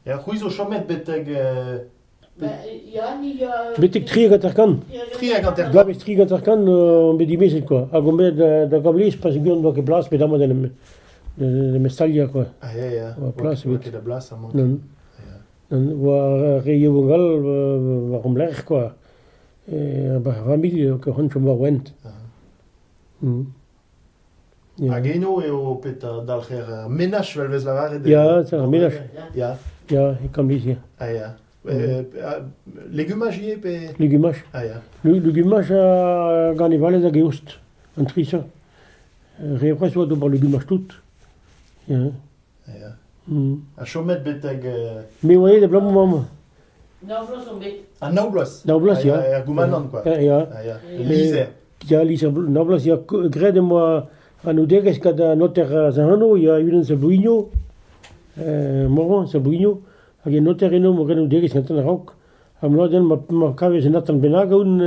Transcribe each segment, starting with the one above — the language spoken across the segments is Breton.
Ja, goed zo chomet beteg... Ja, niet... Betek triga tarkan. Triaganter. Glab is triga tarkan be di meset quoi. Agombe da gablis pas gion do ke blas be dama de mestalia quoi. Ja. Plaats Wat wit. de blas aan moet. Dan wa reyungal wa romlerg quoi. Ba familie ke hon chom went. Ja. Ageno eo pet dalcher menach wel vez lavare. Ja, c'est un ménage. Ja. Ja, ik kan niet hier. Ja. Legumage pe... Legumage. Ja. Legumage a gane vale da geust. An trisa. Repres wat do legumage tout. Ja. Ja. Mm. A chomet beteg... Me waye de blam mama. Nou, vlos om beetje. A naublas. Naublas, ja. Argumanan, quoi. Ja. Ja. Lise. Ja, Lisa Nablas, ja, grede moi an udeges kad a noter zahano, ja, unen sa buino. Moron, sa buino. Hag e noter eno mo gren udeges natan rauk. Am loden ma kave se natan benaga un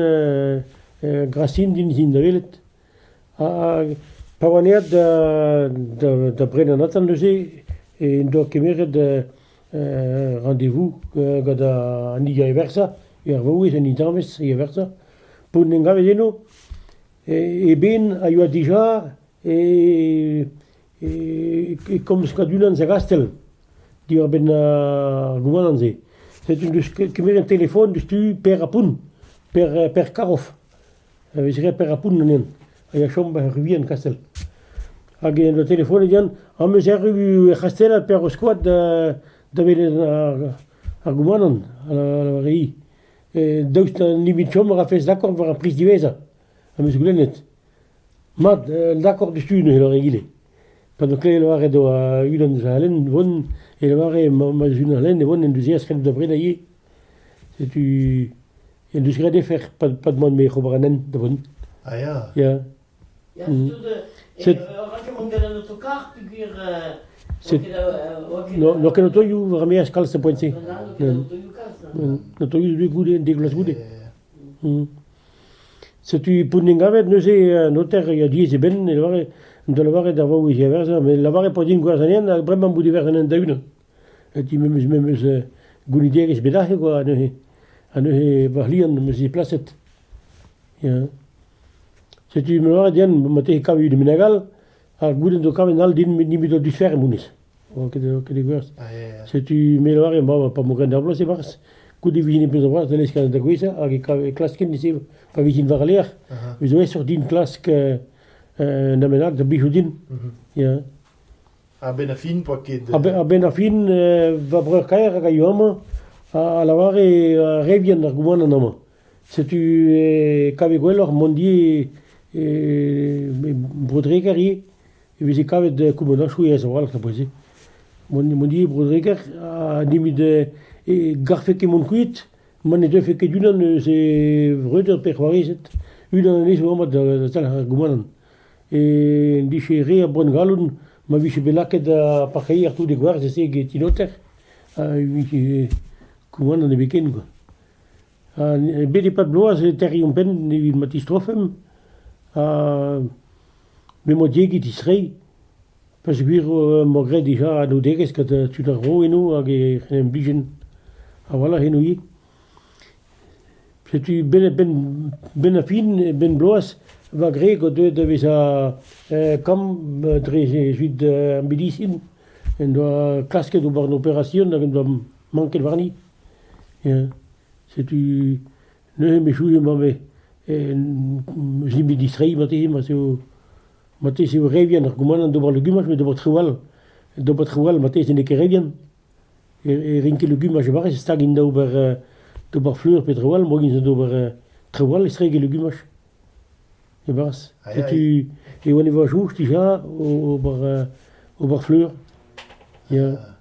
grasin din zin da velet. Pawaneat da brena natan leze, e do kemeret rendez-vous gad a niga e versa, vouez an intames e versa. Poun en gave eno, e ben a yoa dija e kom skadunan sa gastel di war ben argumanan ze. C'est dus kemer un telefon dus tu per apun per karof. Vezire per apun nanen. A ya chom ba ruvien kastel. Hag en le telefon edian a me zeru kastel per o squad da vel argumanan a rei. Daoust nimit chom a fez d'accord war a pris diveza. A me goulennet. Mad d'accord de stune helo regile. Pad kle lo are do a udan zalen von e lo are ma junalen von en duzias kan da breda yi. C'est tu en dus grede fer pad mon me khobranen da von. Ja. Ja. Ja, C'est- wat je moet dan op elkaar figuur... No que no to yu rame as kal se pointi. No to yu du gude de glas gude. Se tu puningavet no se noter ya die se ben el vare de la vare da vo je versa mais la vare podin guardanen vraiment budi versanen da une. Et tu me guni de ges bedahe go ane vahlian me se placet. Ja. Se tu me vare dian mate ka yu de minagal a guden do kavenal din ni mi do differ munis. O que de guars. Ja. Se tu me vare ma pa mo grande blo se bars. Coup de vigine plus de voir de l'escalade de guisa avec classe ken ni se pa vigine varler. We zo sur din classe que na menak de bijudin. Ja. A benafin poket... A ben afin va breur kaer ga yoma a la vare revien argumana nama. Se tu kaveguelor mondi brodreker yi e se kavet de kumona chou ya zawal ka pozi. Mondi brodreker a nimi de garfe ke mon kuit man e defe ke dunan se vreuter per warizet unan anis mohamad da tal argumanan. E di che re a bon galun ma vi che belaket da pakhayer tout de guards se ge tinoter vi che kumana ne beken go. Bedi pat bloaz terium pen ni matistrofem me modjegi tisrei parce que malgré déjà nous deges que tu da ro eno a ge en bigen a voilà henui c'est tu ben afin ben bloaz va grego de visa comme très juid medicine en do casque do bar opération da do manquer varni c'est tu ne me chouille mabe j'ai mis distrait mate se revien argument do bar legumes mais do bar troual mate se ne que revien e rinke legumes je bar sta gin do bar fleur petrol mogin do bar troual se rege legumes et bas c'est tu et on y va jouer déjà au bar fleur. Ja.